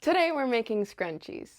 Today we're making scrunchies.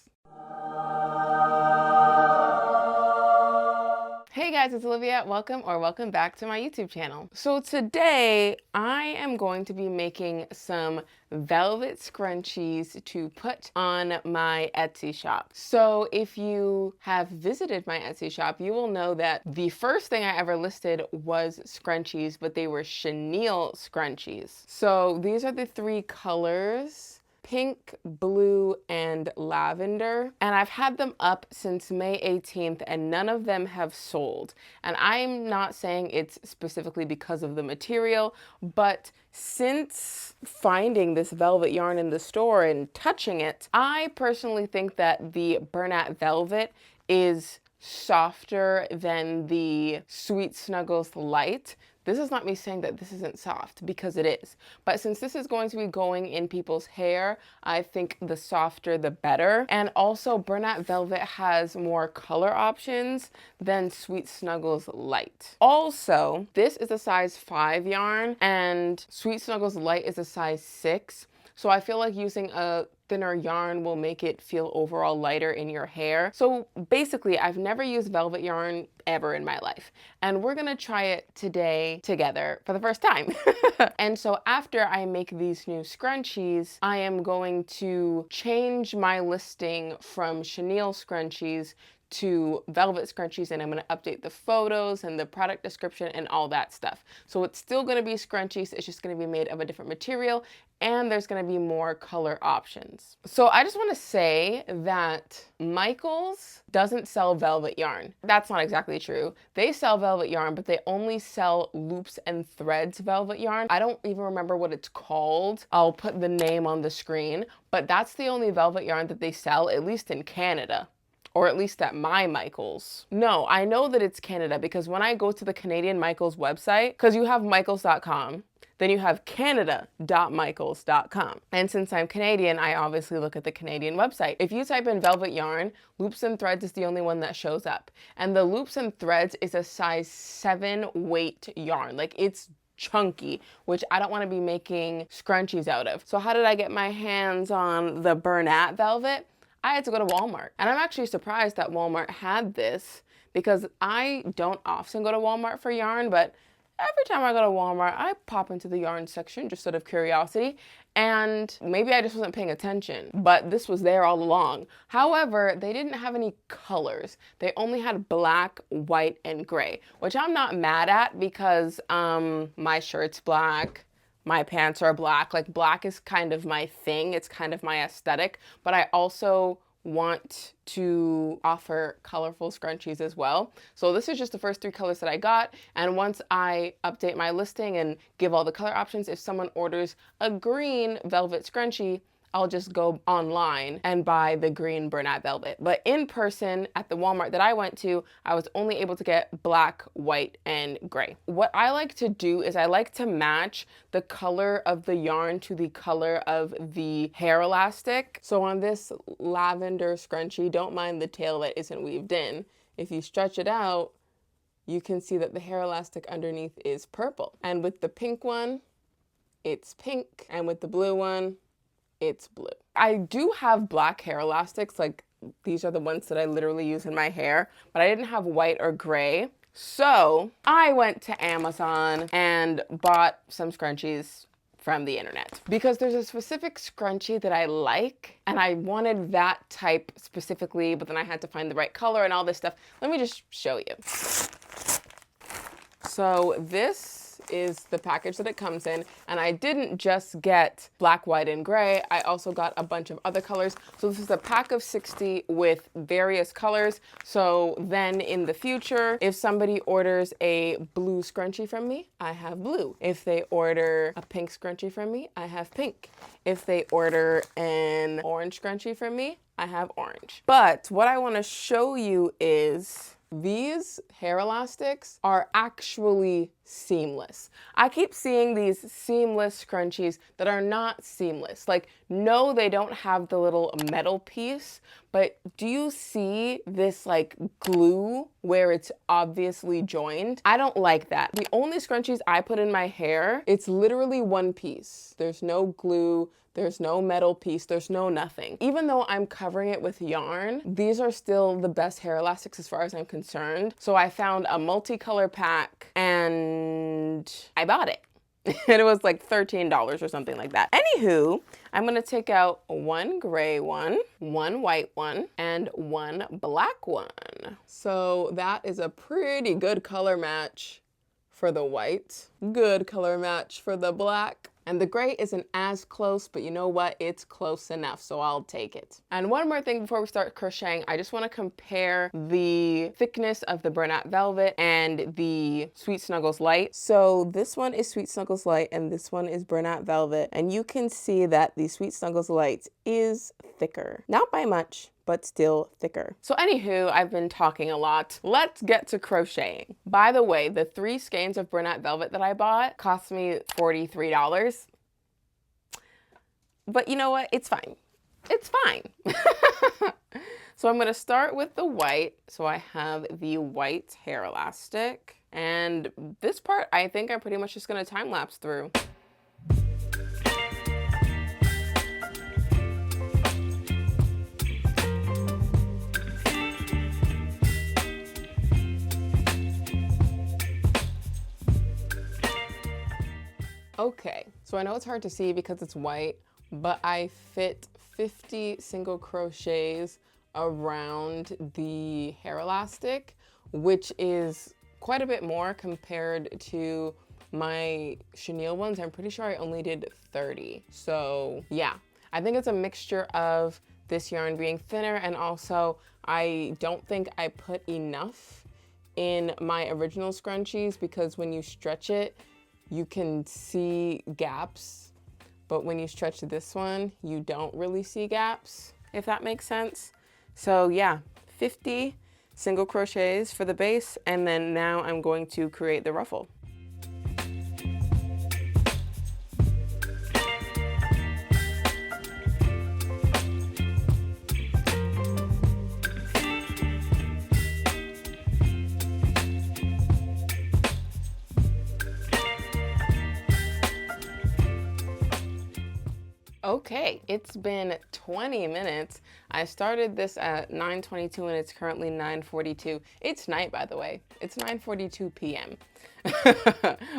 Hey guys, it's Olivia. Welcome back to my YouTube channel. So today I am going to be making some velvet scrunchies to put on my Etsy shop. So if you have visited my Etsy shop, you will know that the first thing I ever listed was scrunchies, but they were chenille scrunchies. So these are the three colors: pink, blue, and lavender. And I've had them up since May 18th and none of them have sold. And I'm not saying it's specifically because of the material, but since finding this velvet yarn in the store and touching it, I personally think that the Bernat Velvet is softer than the Sweet Snuggles Lite. This is not me saying that this isn't soft, because it is. But since this is going to be going in people's hair, I think the softer the better. And also Bernat Velvet has more color options than Sweet Snuggles Lite. Also, this is a size 5 yarn and Sweet Snuggles Lite is a size 6. So I feel like using a thinner yarn will make it feel overall lighter in your hair. So basically, I've never used velvet yarn ever in my life, and we're gonna try it today together for the first time. And so after I make these new scrunchies, I am going to change my listing from chenille scrunchies to velvet scrunchies, and I'm going to update the photos and the product description and all that stuff. So it's still going to be scrunchies, it's just going to be made of a different material, and there's going to be more color options. So I just want to say that Michaels doesn't sell velvet yarn. That's not exactly true. They sell velvet yarn, but they only sell loops and threads velvet yarn. I don't even remember what it's called. I'll put the name on the screen, but that's the only velvet yarn that they sell, at least in Canada. Or at least at my Michaels. No, I know that it's Canada because when I go to the Canadian Michaels website, because you have michaels.com, then you have canada.michaels.com. And since I'm Canadian, I obviously look at the Canadian website. If you type in velvet yarn, loops and threads is the only one that shows up. And the loops and threads is a size 7 weight yarn. Like, it's chunky, which I don't want to be making scrunchies out of. So how did I get my hands on the Bernat Velvet? I had to go to Walmart, and I'm actually surprised that Walmart had this because I don't often go to Walmart for yarn, but every time I go to Walmart, I pop into the yarn section just out of curiosity, and maybe I just wasn't paying attention, but this was there all along. However, they didn't have any colors. They only had black, white, and gray, which I'm not mad at because my shirt's black. My pants are black. Like, black is kind of my thing. It's kind of my aesthetic, but I also want to offer colorful scrunchies as well. So this is just the first 3 colors that I got. And once I update my listing and give all the color options, if someone orders a green velvet scrunchie, I'll just go online and buy the green Bernat Velvet. But in person at the Walmart that I went to, I was only able to get black, white, and gray. What I like to do is I like to match the color of the yarn to the color of the hair elastic. So on this lavender scrunchie, don't mind the tail that isn't weaved in. If you stretch it out, you can see that the hair elastic underneath is purple. And with the pink one, it's pink. And with the blue one, it's blue. I do have black hair elastics, like these are the ones that I literally use in my hair, but I didn't have white or gray. So I went to Amazon and bought some scrunchies from the internet because there's a specific scrunchie that I like and I wanted that type specifically, but then I had to find the right color and all this stuff. Let me just show you. So this is the package that it comes in, and I didn't just get black, white, and gray. I also got a bunch of other colors. So this is a pack of 60 with various colors. So then in the future, if somebody orders a blue scrunchie from me, I have blue. If they order a pink scrunchie from me, I have pink. If they order an orange scrunchie from me, I have orange. But what I want to show you is these hair elastics are actually seamless. I keep seeing these seamless scrunchies that are not seamless. Like, no, they don't have the little metal piece, but do you see this like glue where it's obviously joined? I don't like that. The only scrunchies I put in my hair, it's literally one piece. There's no glue. There's no metal piece, there's no nothing. Even though I'm covering it with yarn, these are still the best hair elastics as far as I'm concerned. So I found a multicolor pack and I bought it. And it was like $13 or something like that. Anywho, I'm gonna take out one gray one white one, and one black one. So that is a pretty good color match for the white, good color match for the black. And the gray isn't as close, but you know what? It's close enough, so I'll take it. And one more thing before we start crocheting, I just want to compare the thickness of the Bernat Velvet and the Sweet Snuggles Lite. So this one is Sweet Snuggles Lite and this one is Bernat Velvet. And you can see that the Sweet Snuggles Lite is thicker. Not by much, but still thicker. So anywho, I've been talking a lot. Let's get to crocheting. By the way, the 3 skeins of Bernat Velvet that I bought cost me $43. But you know what? It's fine. It's fine. So I'm gonna start with the white. So I have the white hair elastic. And this part, I think I'm pretty much just gonna time lapse through. Okay, so I know it's hard to see because it's white, but I fit 50 single crochets around the hair elastic, which is quite a bit more compared to my chenille ones. I'm pretty sure I only did 30. So yeah, I think it's a mixture of this yarn being thinner, and also I don't think I put enough in my original scrunchies, because when you stretch it, you can see gaps, but when you stretch this one, you don't really see gaps, if that makes sense. So yeah, 50 single crochets for the base, and then now I'm going to create the ruffle. Okay, it's been 20 minutes. I started this at 9:22 and it's currently 9:42. It's night, by the way. It's 9:42 p.m.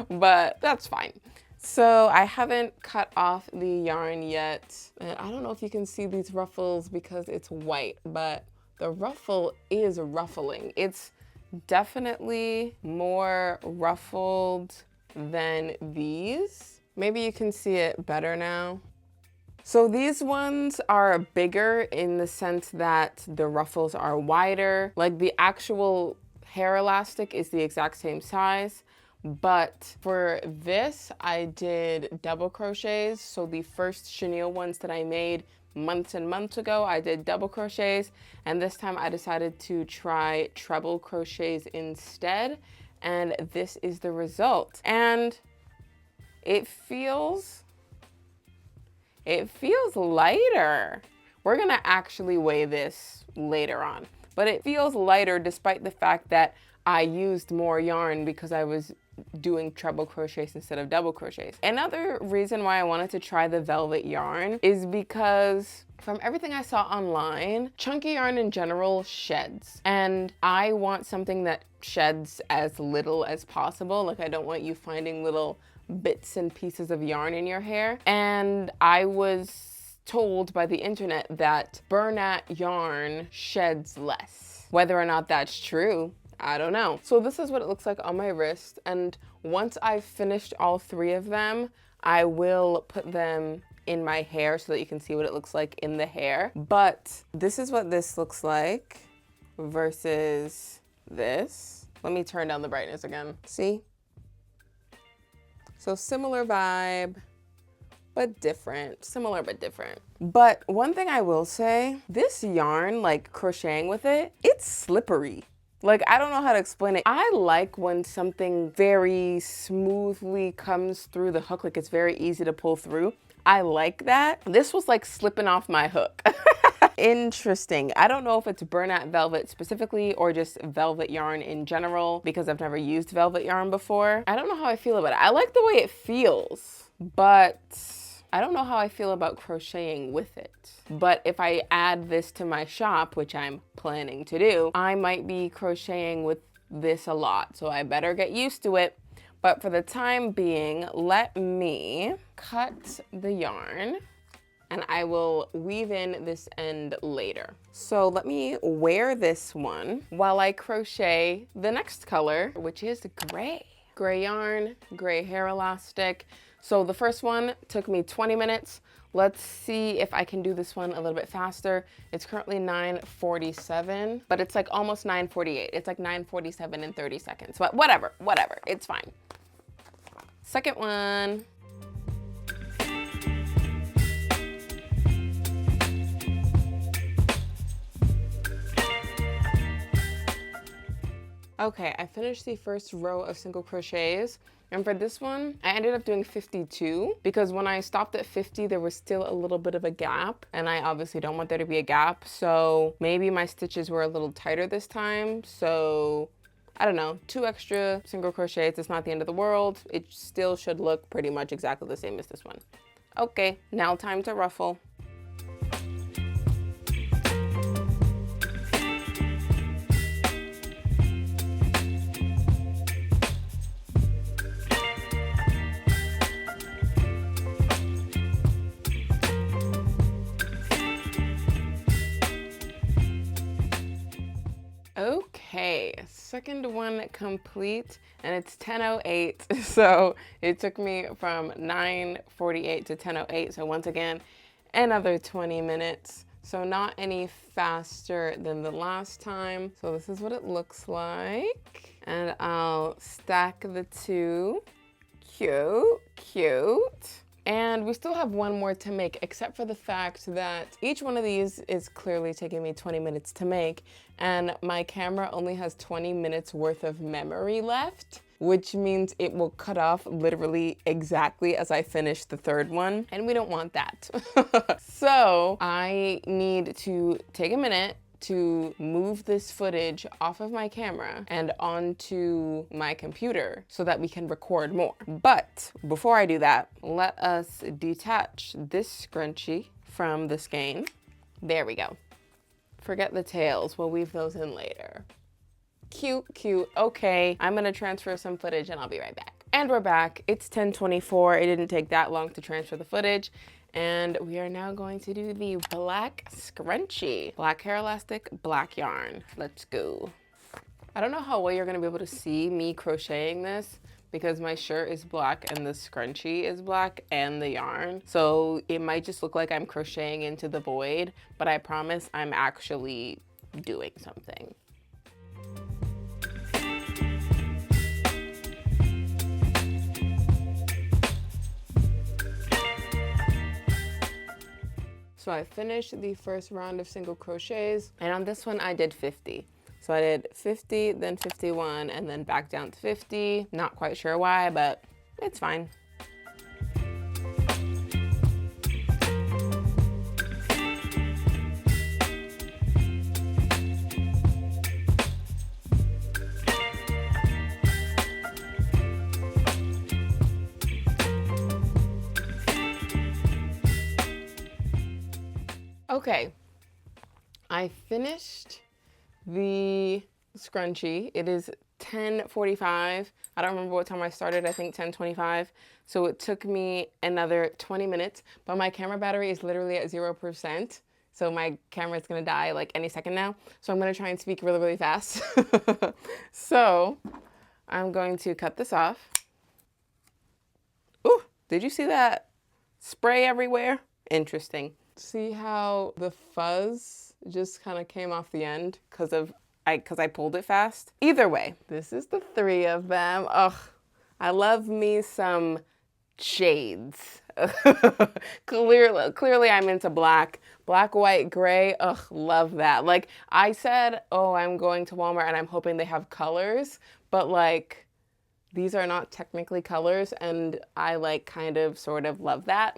But that's fine. So I haven't cut off the yarn yet. And I don't know if you can see these ruffles because it's white, but the ruffle is ruffling. It's definitely more ruffled than these. Maybe you can see it better now. So these ones are bigger in the sense that the ruffles are wider. Like the actual hair elastic is the exact same size, but for this I did double crochets. So the first chenille ones that I made months and months ago, I did double crochets, and this time I decided to try treble crochets instead, and this is the result. And it feels lighter. We're gonna actually weigh this later on, but it feels lighter despite the fact that I used more yarn because I was doing treble crochets instead of double crochets. Another reason why I wanted to try the velvet yarn is because from everything I saw online, chunky yarn in general sheds, and I want something that sheds as little as possible. Like, I don't want you finding little bits and pieces of yarn in your hair. And I was told by the internet that Bernat yarn sheds less. Whether or not that's true, I don't know. So this is what it looks like on my wrist, and once I've finished all 3 of them, I will put them in my hair so that you can see what it looks like in the hair. But this is what this looks like versus this. Let me turn down the brightness again. See? So similar vibe, but different. Similar, but different. But one thing I will say, this yarn, like crocheting with it, it's slippery. Like, I don't know how to explain it. I like when something very smoothly comes through the hook, like it's very easy to pull through. I like that. This was like slipping off my hook. Interesting. I don't know if it's Bernat Velvet specifically or just velvet yarn in general because I've never used velvet yarn before. I don't know how I feel about it. I like the way it feels, but I don't know how I feel about crocheting with it. But if I add this to my shop, which I'm planning to do, I might be crocheting with this a lot. So I better get used to it. But for the time being, let me cut the yarn and I will weave in this end later. So let me wear this one while I crochet the next color, which is gray. Gray yarn, gray hair elastic. So the first one took me 20 minutes. Let's see if I can do this one a little bit faster. It's currently 9:47, but it's like almost 9:48. It's like 9:47 in 30 seconds, but whatever, it's fine. Second one. Okay, I finished the first row of single crochets. And for this one, I ended up doing 52 because when I stopped at 50, there was still a little bit of a gap and I obviously don't want there to be a gap. So maybe my stitches were a little tighter this time. So I don't know, 2 extra single crochets. It's not the end of the world. It still should look pretty much exactly the same as this one. Okay, now time to ruffle. Okay, second one complete, and it's 10:08, so it took me from 9:48 to 10:08, so once again, another 20 minutes. So not any faster than the last time. So this is what it looks like, and I'll stack the two. Cute, cute. And we still have one more to make, except for the fact that each one of these is clearly taking me 20 minutes to make, and my camera only has 20 minutes worth of memory left, which means it will cut off literally exactly as I finish the third one, and we don't want that. So I need to take a minute to move this footage off of my camera and onto my computer so that we can record more. But before I do that, let us detach this scrunchie from the skein. There we go. Forget the tails, we'll weave those in later. Cute, cute. Okay, I'm gonna transfer some footage and I'll be right back. And we're back. It's 10:24. It didn't take that long to transfer the footage. And we are now going to do the black scrunchie. Black hair elastic, black yarn. Let's go. I don't know how well you're gonna be able to see me crocheting this because my shirt is black and the scrunchie is black and the yarn. So it might just look like I'm crocheting into the void, but I promise I'm actually doing something. So I finished the first round of single crochets, and on this one I did 50. So I did 50, then 51, and then back down to 50. Not quite sure why, but it's fine. Okay, I finished the scrunchie. It is 10:45. I don't remember what time I started, I think 10:25. So it took me another 20 minutes, but my camera battery is literally at 0%. So my camera is gonna die like any second now. So I'm gonna try and speak really, really fast. So I'm going to cut this off. Ooh, did you see that spray everywhere? Interesting. See how the fuzz just kind of came off the end because I pulled it fast? Either way, this is the 3 of them. Ugh, I love me some shades. Clearly I'm into black. Black, white, gray. Ugh, love that. Like I said, oh, I'm going to Walmart and I'm hoping they have colors, but like these are not technically colors and I like kind of sort of love that.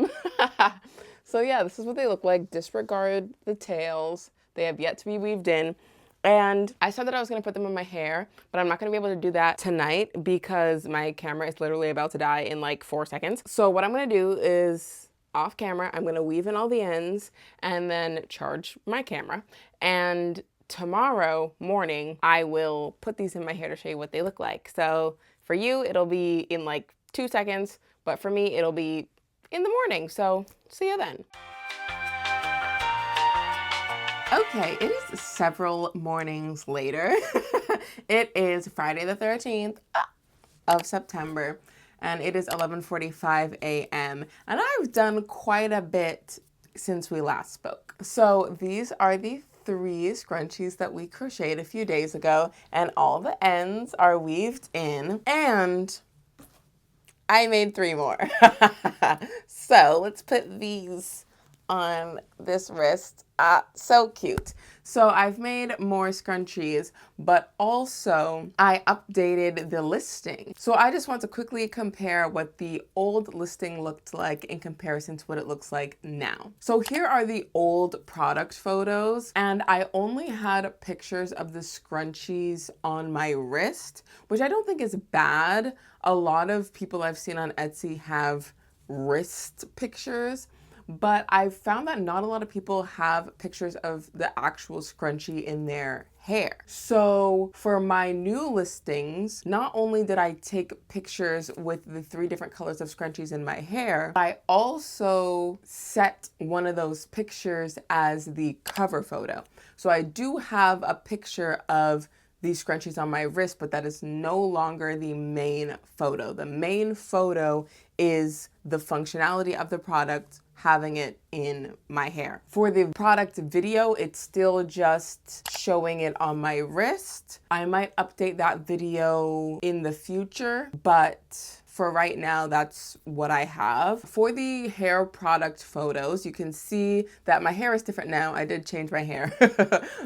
So yeah, this is what they look like. Disregard the tails. They have yet to be weaved in. And I said that I was gonna put them in my hair, but I'm not gonna be able to do that tonight because my camera is literally about to die in like 4 seconds. So what I'm gonna do is off camera, I'm gonna weave in all the ends and then charge my camera. And tomorrow morning, I will put these in my hair to show you what they look like. So for you, it'll be in like 2 seconds, but for me, it'll be in the morning. So see you then. Okay, it is several mornings later. It is Friday the 13th of September, and it is 11:45 a.m. And I've done quite a bit since we last spoke. So these are the 3 scrunchies that we crocheted a few days ago, and all the ends are weaved in, and I made 3 more. So let's put these on this wrist. So cute. So I've made more scrunchies, but also I updated the listing. So I just want to quickly compare what the old listing looked like in comparison to what it looks like now. So here are the old product photos, and I only had pictures of the scrunchies on my wrist, which I don't think is bad. A lot of people I've seen on Etsy have wrist pictures, but I've found that not a lot of people have pictures of the actual scrunchie in their hair. So for my new listings, not only did I take pictures with the 3 different colors of scrunchies in my hair, I also set one of those pictures as the cover photo. So I do have a picture of these scrunchies on my wrist, but that is no longer the main photo. The main photo is the functionality of the product, having it in my hair. For the product video, it's still just showing it on my wrist. I might update that video in the future, but for right now, that's what I have. For the hair product photos, you can see that my hair is different now. I did change my hair,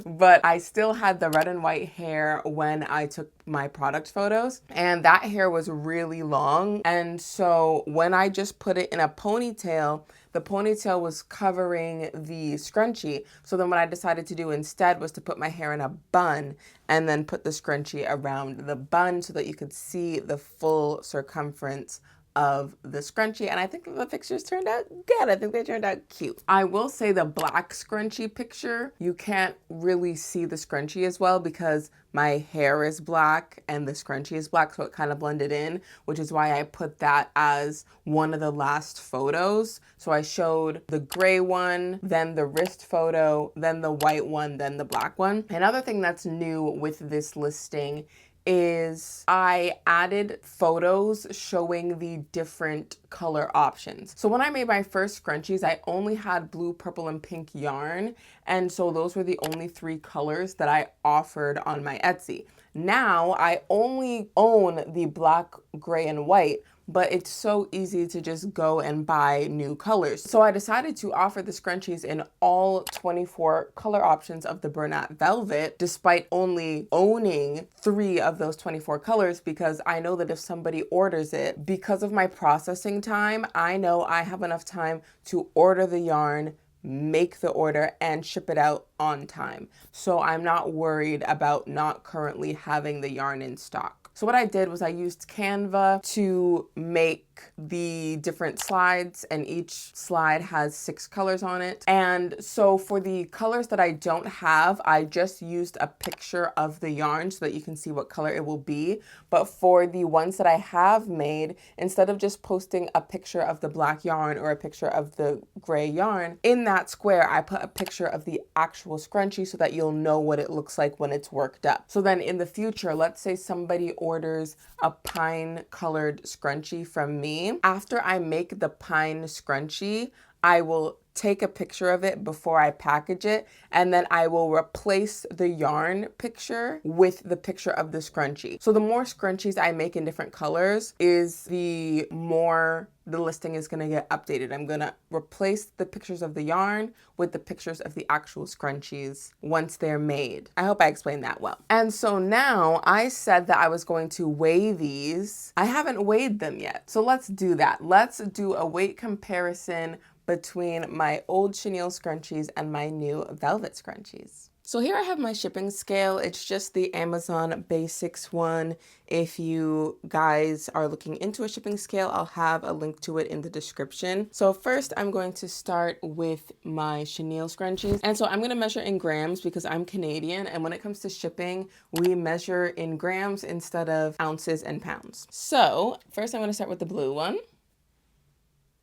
but I still had the red and white hair when I took my product photos, and that hair was really long. And so when I just put it in a ponytail, the ponytail was covering the scrunchie. So then what I decided to do instead was to put my hair in a bun and then put the scrunchie around the bun so that you could see the full circumference of the scrunchie. And I think the pictures turned out good. I think they turned out cute. I will say the black scrunchie picture, you can't really see the scrunchie as well because my hair is black and the scrunchie is black, so it kind of blended in, which is why I put that as one of the last photos. So I showed the gray one, then the wrist photo, then the white one, then the black one. Another thing that's new with this listing is I added photos showing the different color options. So when I made my first scrunchies, I only had blue, purple, and pink yarn. And so those were the only 3 colors that I offered on my Etsy. Now I only own the black, gray, and white, but it's so easy to just go and buy new colors. So I decided to offer the scrunchies in all 24 color options of the Bernat Velvet, despite only owning 3 of those 24 colors, because I know that if somebody orders it, because of my processing time, I know I have enough time to order the yarn, make the order, and ship it out on time. So I'm not worried about not currently having the yarn in stock. So what I did was I used Canva to make the different slides, and each slide has 6 colors on it. And so for the colors that I don't have, I just used a picture of the yarn so that you can see what color it will be. But for the ones that I have made, instead of just posting a picture of the black yarn or a picture of the gray yarn, in that square, I put a picture of the actual scrunchie so that you'll know what it looks like when it's worked up. So then in the future, let's say somebody orders a pine colored scrunchie from me. After I make the pine scrunchie, I will take a picture of it before I package it, and then I will replace the yarn picture with the picture of the scrunchie. So the more scrunchies I make in different colors is the more the listing is going to get updated. I'm going to replace the pictures of the yarn with the pictures of the actual scrunchies once they're made. I hope I explained that well. And so now I said that I was going to weigh these. I haven't weighed them yet. So let's do that. Let's do a weight comparison between my old chenille scrunchies and my new velvet scrunchies. So here I have my shipping scale. It's just the Amazon Basics one. If you guys are looking into a shipping scale, I'll have a link to it in the description. So first I'm going to start with my chenille scrunchies. And so I'm going to measure in grams because I'm Canadian. And when it comes to shipping, we measure in grams instead of ounces and pounds. So first I'm going to start with the blue one.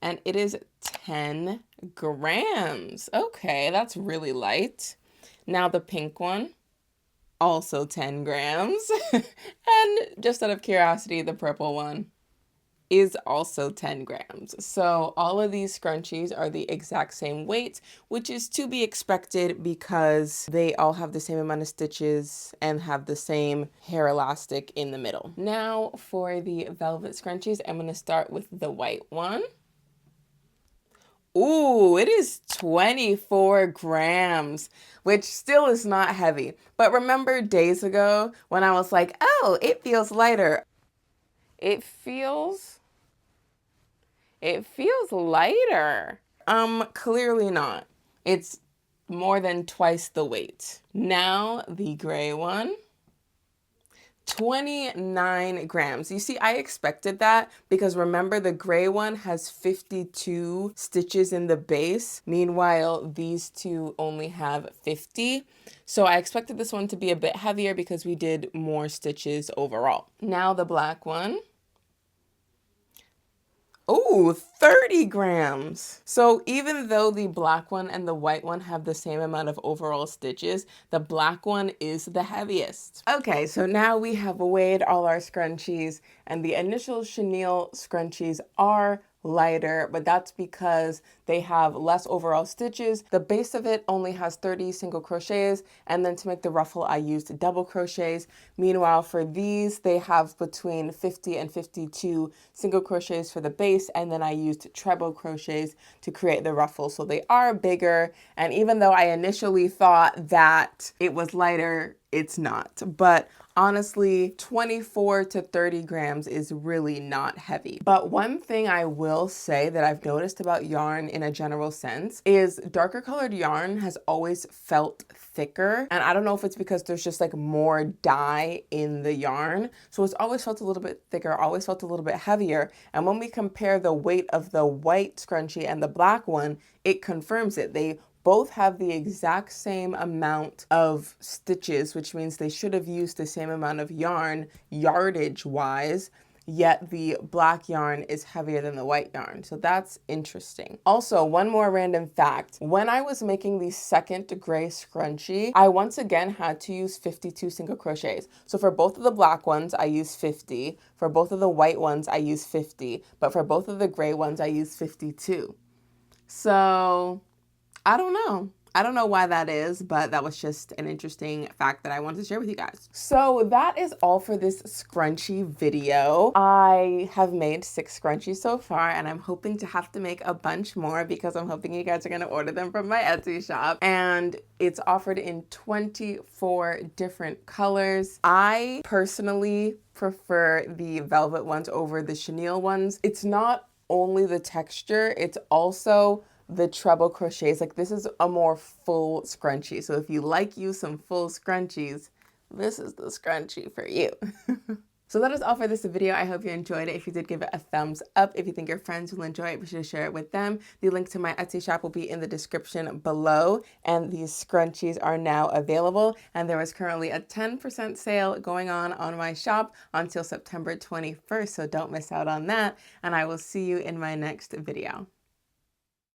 And it is 10 grams. Okay, that's really light. Now the pink one, also 10 grams. And just out of curiosity, the purple one is also 10 grams. So all of these scrunchies are the exact same weight, which is to be expected because they all have the same amount of stitches and have the same hair elastic in the middle. Now for the velvet scrunchies, I'm going to start with the white one. Ooh, it is 24 grams, which still is not heavy. But remember days ago when I was like, oh, it feels lighter. It feels lighter. Clearly not. It's more than twice the weight. Now the gray one. 29 grams. You see, I expected that because remember the gray one has 52 stitches in the base. Meanwhile, these two only have 50. So I expected this one to be a bit heavier because we did more stitches overall. Now the black one. Oh, 30 grams. So even though the black one and the white one have the same amount of overall stitches, the black one is the heaviest. Okay, so now we have weighed all our scrunchies, and the initial chenille scrunchies are lighter, but that's because they have less overall stitches. The base of it only has 30 single crochets, and then to make the ruffle I used double crochets. Meanwhile for these, they have between 50 and 52 single crochets for the base, and then I used treble crochets to create the ruffle. So they are bigger, and even though I initially thought that it was lighter, it's not. But honestly, 24 to 30 grams is really not heavy. But one thing I will say that I've noticed about yarn in a general sense is darker colored yarn has always felt thicker. And I don't know if it's because there's just like more dye in the yarn. So it's always felt a little bit thicker, always felt a little bit heavier. And when we compare the weight of the white scrunchie and the black one, it confirms it. They both have the exact same amount of stitches, which means they should have used the same amount of yarn yardage wise, yet the black yarn is heavier than the white yarn. So that's interesting. Also, one more random fact. When I was making the second gray scrunchie, I once again had to use 52 single crochets. So for both of the black ones, I used 50. For both of the white ones, I used 50. But for both of the gray ones, I used 52. So I don't know. I don't know why that is, but that was just an interesting fact that I wanted to share with you guys. So that is all for this scrunchie video. I have made 6 scrunchies so far, and I'm hoping to have to make a bunch more because I'm hoping you guys are gonna order them from my Etsy shop. And it's offered in 24 different colors. I personally prefer the velvet ones over the chenille ones. It's not only the texture, it's also the treble crochets. Like, this is a more full scrunchie. So if you like you some full scrunchies, this is the scrunchie for you. So that is all for this video. I hope you enjoyed it. If you did, give it a thumbs up. If you think your friends will enjoy it, be sure to share it with them. The link to my Etsy shop will be in the description below, and these scrunchies are now available. And there is currently a 10% sale going on my shop until September 21st, so don't miss out on that. And I will see you in my next video.